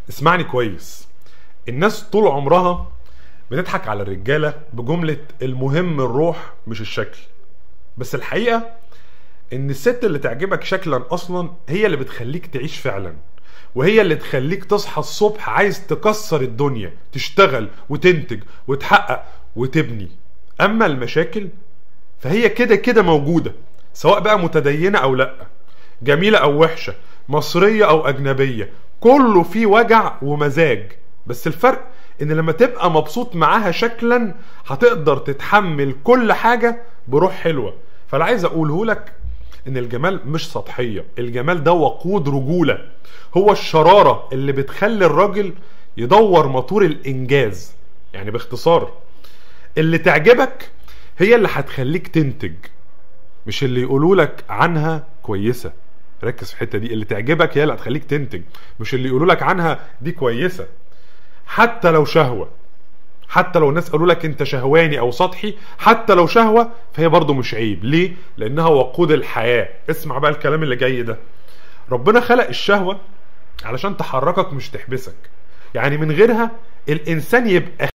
اسمعني كويس. الناس طول عمرها بتضحك على الرجالة بجملة المهم الروح مش الشكل. بس الحقيقة ان الست اللي تعجبك شكلا اصلا هي اللي بتخليك تعيش فعلا، وهي اللي تخليك تصحى الصبح عايز تكسر الدنيا، تشتغل وتنتج وتحقق وتبني. اما المشاكل فهي كده كده موجودة، سواء بقى متدينة او لا، جميلة او وحشة، مصرية او اجنبية، كله فيه وجع ومزاج. بس الفرق ان لما تبقى مبسوط معاها شكلا هتقدر تتحمل كل حاجة بروح حلوة. فانا عايز اقوله لك ان الجمال مش سطحية، الجمال ده وقود رجولة، هو الشرارة اللي بتخلي الراجل يدور موتور الانجاز. يعني باختصار، اللي تعجبك هي اللي هتخليك تنتج، مش اللي يقولوا لك عنها كويسة. ركز في الحتة دي، اللي تعجبك هي اللي هتخليك تنتج، مش اللي يقولوا لك عنها دي كويسة. حتى لو شهوة، حتى لو الناس قالوا لك انت شهواني او سطحي، حتى لو شهوة فهي برضو مش عيب. ليه؟ لانها وقود الحياة. اسمع بقى الكلام اللي جاي ده. ربنا خلق الشهوة علشان تحركك مش تحبسك. يعني من غيرها الانسان يبقى